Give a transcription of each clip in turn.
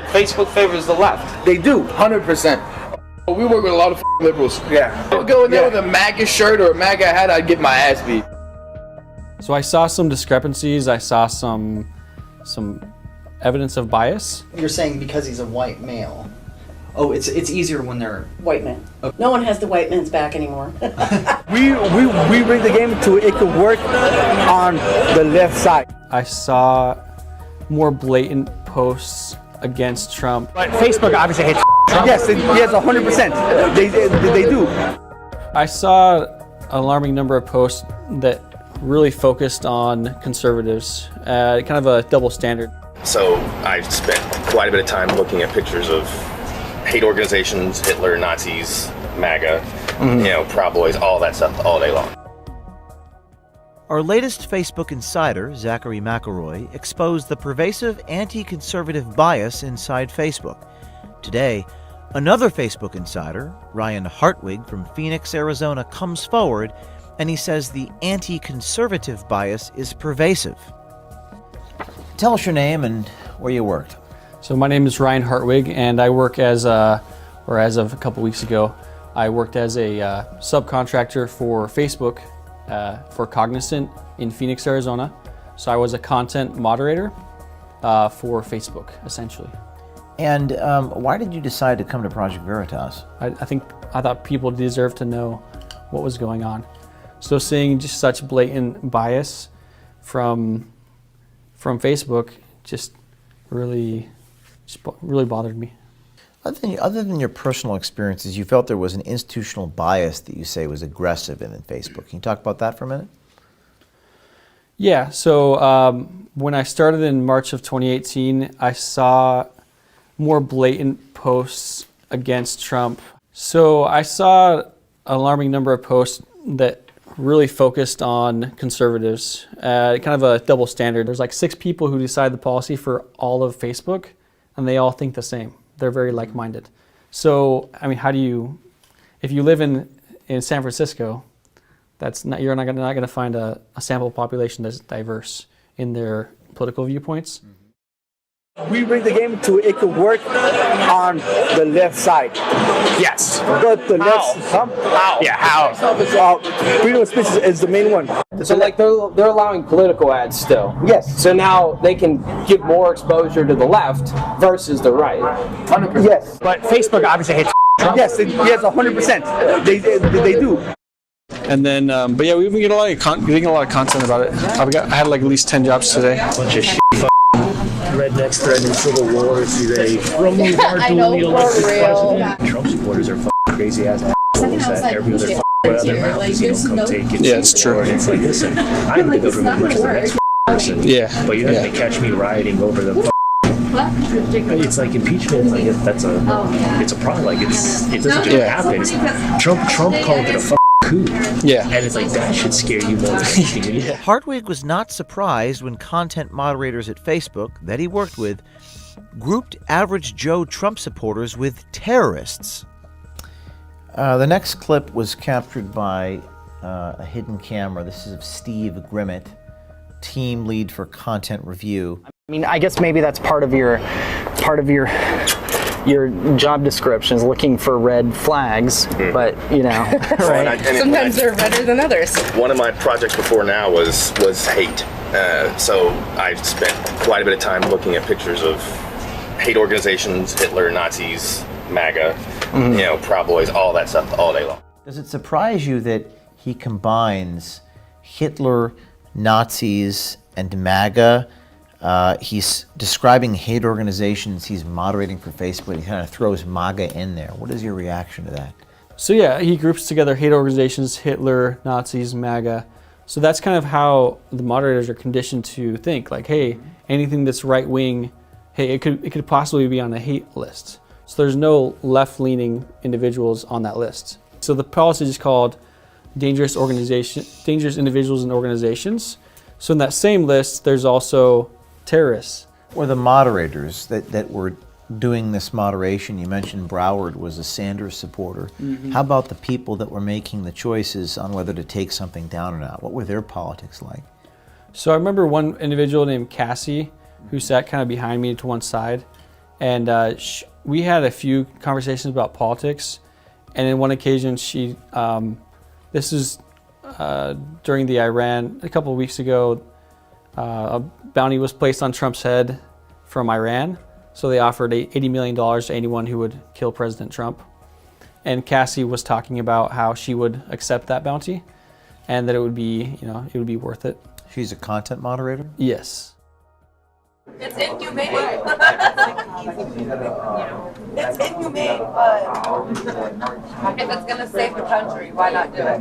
Facebook favors the left. They do, 100%. We work with a lot of liberals. Yeah. I would go in there with a MAGA shirt or a MAGA hat, I'd get my ass beat. So I saw some discrepancies. I saw some evidence of bias. You're saying because he's a white male. Oh, it's easier when they're white men. Okay. No one has the white man's back anymore. we bring the game to it could work on the left side. I saw more blatant posts against Trump. But Facebook obviously hates Trump. Yes, 100%. They do. I saw an alarming number of posts that really focused on conservatives, kind of a double standard. So I spent quite a bit of time looking at pictures of hate organizations, Hitler, Nazis, MAGA, Proud Boys, all that stuff all day long. Our latest Facebook insider, Zachary McElroy, exposed the pervasive anti-conservative bias inside Facebook. Today, another Facebook insider, Ryan Hartwig from Phoenix, Arizona, comes forward and he says the anti-conservative bias is pervasive. Tell us your name and where you worked. So my name is Ryan Hartwig, and I work as of a couple weeks ago, I worked as a subcontractor for Facebook for Cognizant in Phoenix, Arizona. So I was a content moderator for Facebook, essentially. And why did you decide to come to Project Veritas? I thought people deserved to know what was going on. So seeing just such blatant bias from Facebook just really bothered me. Other than your personal experiences, you felt there was an institutional bias that you say was aggressive in Facebook. Can you talk about that for a minute? Yeah, so when I started in March of 2018, I saw more blatant posts against Trump. So I saw an alarming number of posts that really focused on conservatives, kind of a double standard. There's like 6 people who decide the policy for all of Facebook, and they all think the same. They're very like-minded. So, I mean, if you live in San Francisco, you're not going to find a sample population that's diverse in their political viewpoints. We bring the game to it could work on the left side. Yes. But the left, How? Yeah, how? Freedom of speech is the main one. So like they're allowing political ads still. Yes. So now they can give more exposure to the left versus the right. 100%. Yes. But Facebook obviously hates Trump. Yes, 100%. They do. And then, but yeah, we've been getting a lot of content about it. I had like at least 10 jobs today. Bunch of shit rednecks threatening civil war if they remove our duly elected president. Trump supporters are crazy ass assholes that every other out their mouth is come take it. Yeah, it's true. And it's like, listen, I'm the government versus the next person. Yeah. But you're not going to catch me rioting over the it's like impeachment. Like it's a problem. Like it doesn't just happen. Trump called it a coup. Yeah. And it's like that should scare you more than anything. Yeah. Hartwig was not surprised when content moderators at Facebook that he worked with grouped average Joe Trump supporters with terrorists. The next clip was captured by a hidden camera. This is of Steve Grimmett, team lead for content review. I mean, I guess maybe that's part of your job description is looking for red flags, but right? Sometimes they're redder than others. One of my projects before now was hate. So I spent quite a bit of time looking at pictures of hate organizations, Hitler, Nazis, MAGA, Proud Boys, all that stuff all day long. Does it surprise you that he combines Hitler, Nazis, and MAGA? He's describing hate organizations he's moderating for Facebook. He kind of throws MAGA in there. What is your reaction to that? So yeah, he groups together hate organizations, Hitler, Nazis, MAGA. So that's kind of how the moderators are conditioned to think. Like, hey, anything that's right-wing, hey, it could possibly be on a hate list. So there's no left-leaning individuals on that list. So the policy is called dangerous individuals and organizations. So in that same list, there's also terrorists. Or the moderators that were doing this moderation. You mentioned Broward was a Sanders supporter. Mm-hmm. How about the people that were making the choices on whether to take something down or not? What were their politics like? So I remember one individual named Cassie who sat kind of behind me to one side, And we had a few conversations about politics. And in one occasion, this is during the Iran, a couple of weeks ago, a bounty was placed on Trump's head from Iran. So they offered $80 million to anyone who would kill President Trump. And Cassie was talking about how she would accept that bounty and that it would be, it would be worth it. She's a content moderator? Yes. It's inhumane. It's inhumane, but if it's gonna save the country, why not do it? I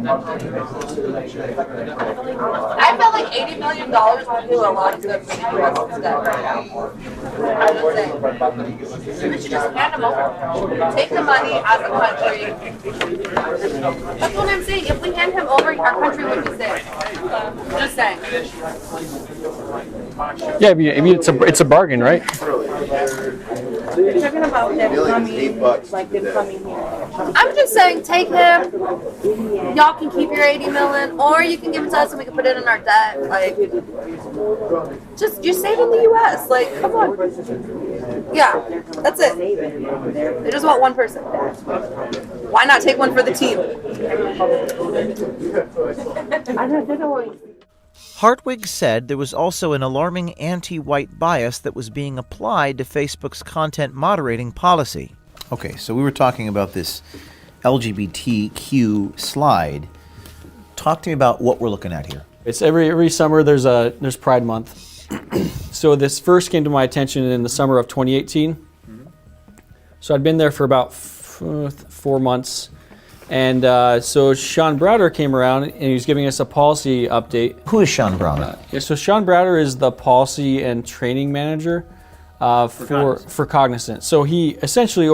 feel like $80 million would do a lot of good for the U.S. instead right now. I'm just saying. We should just hand them over. Take the money as a country. That's what I'm saying. If we hand him over, our country would be safe. Just saying. Yeah, I mean it's a bargain, right? You're talking about them coming, like them coming here. I'm just saying, take him. Y'all can keep your 80 million, or you can give it to us and we can put it in our debt. Like, just you're saving the U.S. Like, come on. Yeah, that's it. They just want one person. Why not take one for the team? Hartwig said there was also an alarming anti-white bias that was being applied to Facebook's content moderating policy. Okay, so we were talking about this LGBTQ slide. Talk to me about what we're looking at here. It's every summer there's Pride Month. So this first came to my attention in the summer of 2018. So I'd been there for about 4 months. And so Sean Browder came around and he was giving us a policy update. Who is Sean Browder? So Sean Browder is the policy and training manager for Cognizant. So he essentially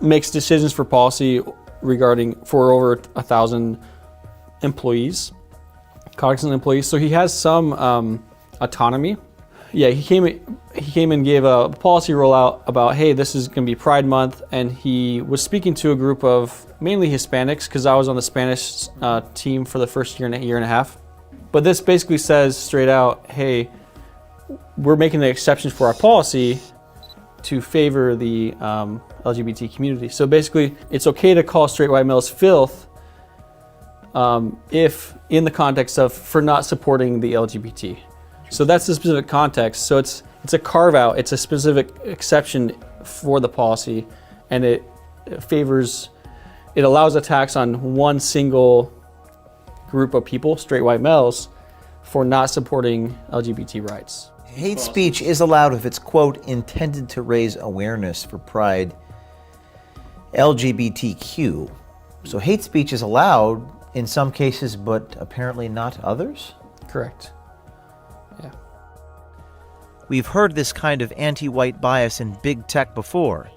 makes decisions for policy for over 1,000 employees, Cognizant employees. So he has some autonomy. Yeah, he came and gave a policy rollout about, hey, this is going to be Pride Month, and he was speaking to a group of mainly Hispanics, because I was on the Spanish team for the first year and a half. But this basically says straight out, hey, we're making the exceptions for our policy to favor the LGBT community. So basically, it's okay to call straight white males filth if in the context of for not supporting the LGBT. So that's the specific context. So it's a carve out. It's a specific exception for the policy, and it allows attacks on one single group of people, straight white males, for not supporting LGBT rights. Hate speech is allowed if it's, quote, intended to raise awareness for Pride LGBTQ. So hate speech is allowed in some cases, but apparently not others? Correct. We've heard this kind of anti-white bias in big tech before.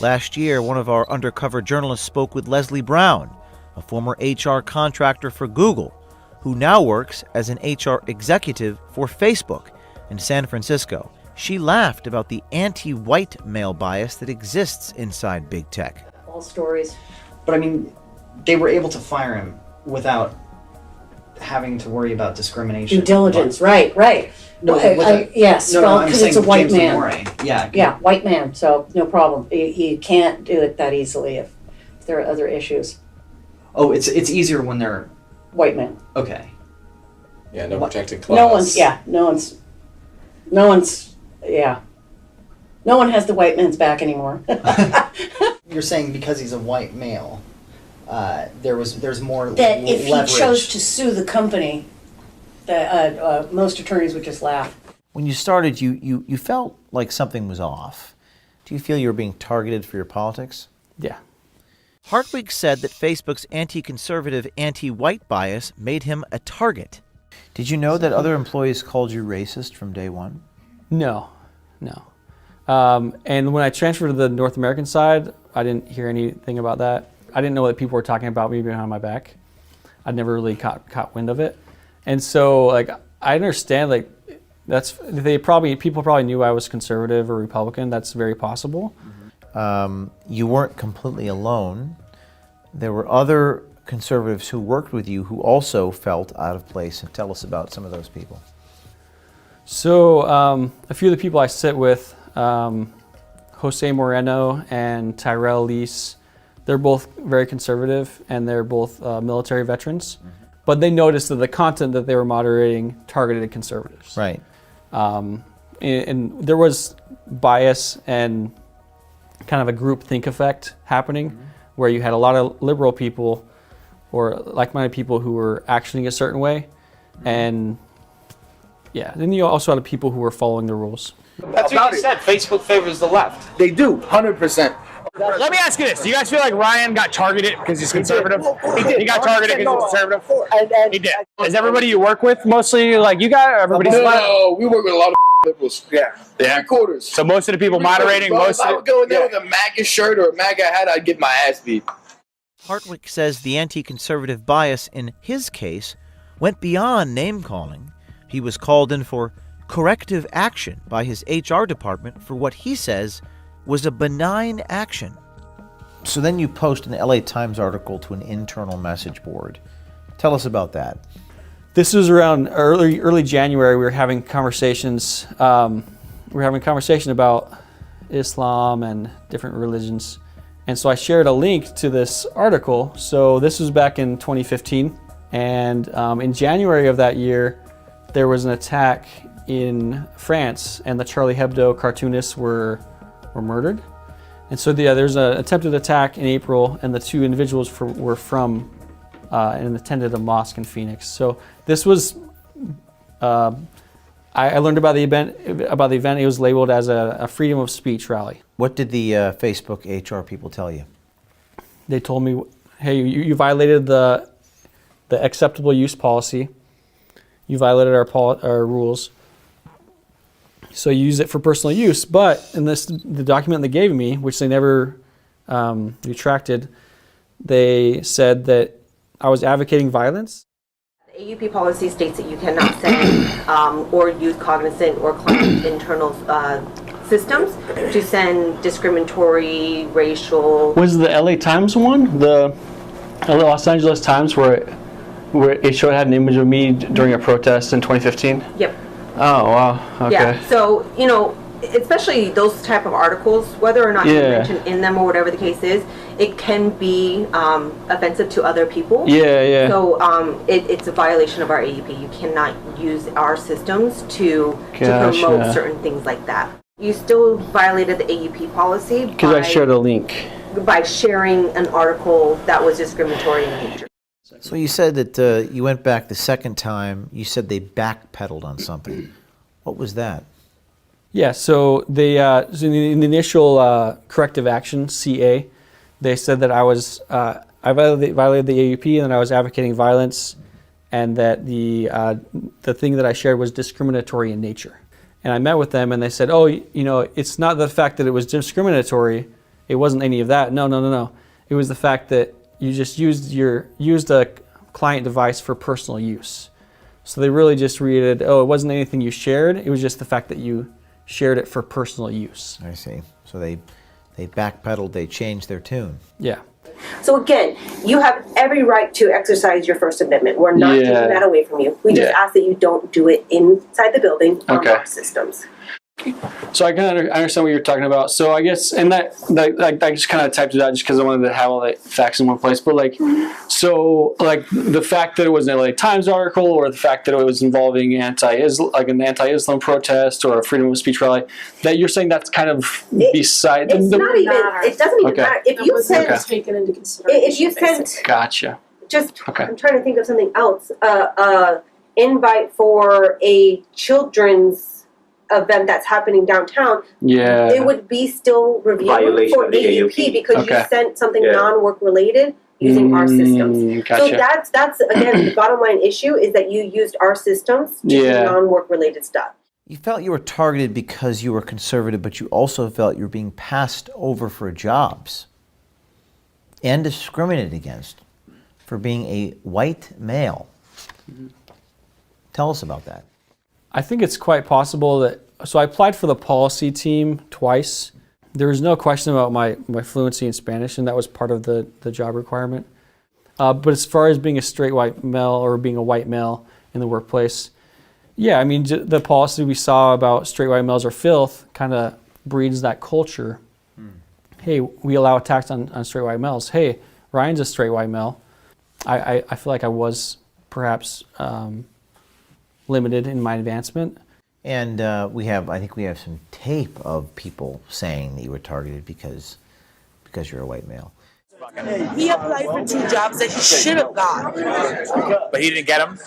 Last year, one of our undercover journalists spoke with Leslie Brown, a former HR contractor for Google, who now works as an HR executive for Facebook in San Francisco. She laughed about the anti-white male bias that exists inside big tech. All stories. But I mean, they were able to fire him without having to worry about discrimination. Due diligence, right. No, yes, I'm because saying it's a white James man. Lamore. Yeah, white man, so no problem. He can't do it that easily if there are other issues. Oh, it's easier when they're White man. okay. Yeah, no protected class. No one has the white man's back anymore. You're saying because he's a white male, there's more That if leverage. he chose to sue the company, that most attorneys would just laugh. When you started, you felt like something was off. Do you feel you were being targeted for your politics? Yeah. Hartwig said that Facebook's anti-conservative, anti-white bias made him a target. Did you know that other employees called you racist from day one? No. And when I transferred to the North American side, I didn't hear anything about that. I didn't know that people were talking about me behind my back. I'd never really caught wind of it. And so, like, I understand, like, people probably knew I was conservative or Republican. That's very possible. You weren't completely alone. There were other conservatives who worked with you who also felt out of place. And tell us about some of those people. So a few of the people I sit with, Jose Moreno and Tyrell Lease, they're both very conservative and they're both military veterans. But they noticed that the content that they were moderating targeted conservatives. Right. And there was bias and kind of a group think effect happening where you had a lot of liberal people or like-minded people who were actioning a certain way. And yeah, then you also had people who were following the rules. That's what you said. Facebook favors the left. They do, 100%. Let me ask you this. Do you guys feel like Ryan got targeted because he's conservative? He did. He got targeted because he's conservative? He did. Is everybody you work with mostly like you got? Or everybody's No, we work with a lot of liberals. Yeah. 3/4. So most of the people moderating, If I would go in there with a MAGA shirt or a MAGA hat, I'd get my ass beat. Hartwick says the anti-conservative bias in his case went beyond name-calling. He was called in for corrective action by his HR department for what he says was a benign action. So then you post an LA Times article to an internal message board. Tell us about that. This was around early January. We were having conversations. About Islam and different religions, and so I shared a link to this article. So this was back in 2015, and in January of that year, there was an attack in France, and the Charlie Hebdo cartoonists were murdered. And so there's an attempted attack in April, and the two individuals were from and attended a mosque in Phoenix. So this was, I learned about the event. It was labeled as a freedom of speech rally. What did the Facebook HR people tell you? They told me, hey, you violated the acceptable use policy. You violated our rules. So you use it for personal use. But in the document they gave me, which they never retracted, they said that I was advocating violence. The AUP policy states that you cannot send or use cognizant or client internal systems to send discriminatory, racial. Was the LA Times one? The Los Angeles Times where it showed had an image of me during a protest in 2015? Yep. Oh, wow. Okay. Yeah, so, especially those type of articles, whether or not you mention in them or whatever the case is, it can be offensive to other people. Yeah. So it's a violation of our AUP. You cannot use our systems to promote certain things like that. You still violated the AUP policy because I shared a link. By sharing an article that was discriminatory in nature. So you said that you went back the second time. You said they backpedaled on something. What was that? Yeah, so they in the initial corrective action, CA, they said that I violated the AUP and that I was advocating violence, and that the thing that I shared was discriminatory in nature. And I met with them, and they said, "Oh, it's not the fact that it was discriminatory. It wasn't any of that. No. It was the fact that you just used a client device for personal use." So they really just reiterated, "Oh, it wasn't anything you shared. It was just the fact that you shared it for personal use." I see. So they backpedaled. They changed their tune. Yeah. So again, you have every right to exercise your First Amendment. We're not taking that away from you. We just ask that you don't do it inside the building on our systems. So I kind of understand what you're talking about. So I guess, and that I just kind of typed it out just because I wanted to have all the facts in one place. But so the fact that it was an LA Times article, or the fact that it was involving an anti-Islam protest or a freedom of speech rally, that you're saying that's kind of beside. It's not even. It doesn't even matter. If you sent taken into consideration. If you sent. Gotcha. I'm trying to think of something else. Invite for a children's event that's happening downtown, it would be still reviewed for AUP because you sent something non-work related using our systems. Gotcha. So that's again the bottom line issue is that you used our systems to do non-work related stuff. You felt you were targeted because you were conservative, but you also felt you were being passed over for jobs and discriminated against for being a white male. Tell us about that. I think it's quite possible that, so I applied for the policy team twice. There was no question about my fluency in Spanish, and that was part of the job requirement. But as far as being a straight white male or being a white male in the workplace, the policy we saw about straight white males are filth kind of breeds that culture. Hey, we allow attacks on straight white males. Hey, Ryan's a straight white male. I feel like I was perhaps limited in my advancement. And I think we have some tape of people saying that you were targeted because you're a white male. He applied for 2 jobs that he should have got. But he didn't get them?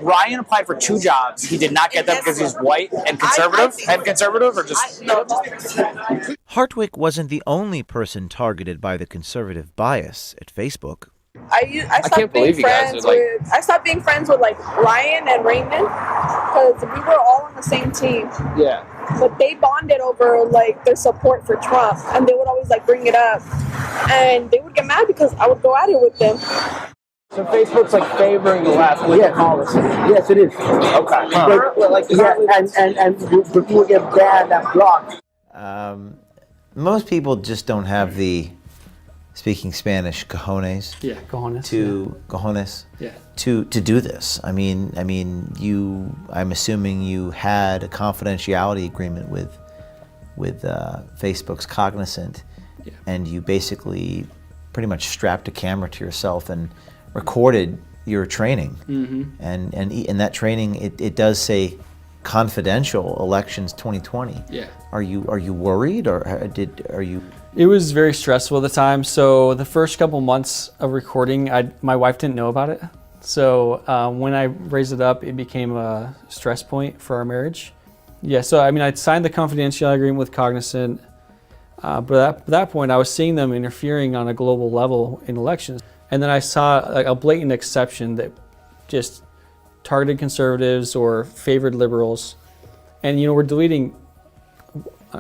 Ryan applied for 2 jobs. He did not get them because he's white and conservative? Or just... Hartwick wasn't the only person targeted by the conservative bias at Facebook. I stopped being friends with I stopped being friends with like Ryan and Raymond because we were all on the same team. Yeah. But they bonded over like their support for Trump, and they would always like bring it up, and they would get mad because I would go at it with them. So Facebook's like favoring the left with the policy. Yes, it is. Okay. And people get banned and blocked. Most people just don't have the, speaking Spanish, cojones. Yeah, cojones. Cojones. Yeah. To do this. I mean, I'm assuming you had a confidentiality agreement with Facebook's Cognizant, and you basically pretty much strapped a camera to yourself and recorded your training. And in that training, it does say confidential elections 2020. Yeah. Are you worried, or are you? It was very stressful at the time. So the first couple months of recording, my wife didn't know about it. So when I raised it up, it became a stress point for our marriage. Yeah, so I mean, I'd signed the confidentiality agreement with Cognizant, but at that point, I was seeing them interfering on a global level in elections. And then I saw like a blatant exception that just targeted conservatives or favored liberals. And we're deleting,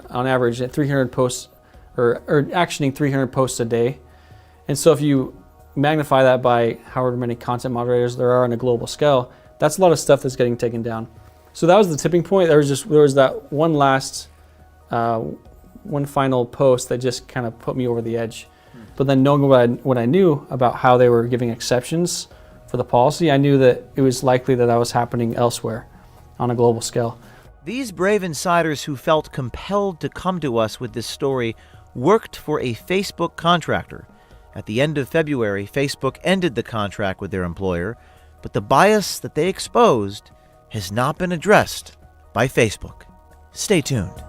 on average, 300 posts, or actioning 300 posts a day. And so if you magnify that by however many content moderators there are on a global scale, that's a lot of stuff that's getting taken down. So that was the tipping point. There was that one last, one final post that just kind of put me over the edge. But then knowing what I knew about how they were giving exceptions for the policy, I knew that it was likely that was happening elsewhere on a global scale. These brave insiders who felt compelled to come to us with this story worked for a Facebook contractor. At the end of February, Facebook ended the contract with their employer, but the bias that they exposed has not been addressed by Facebook. Stay tuned.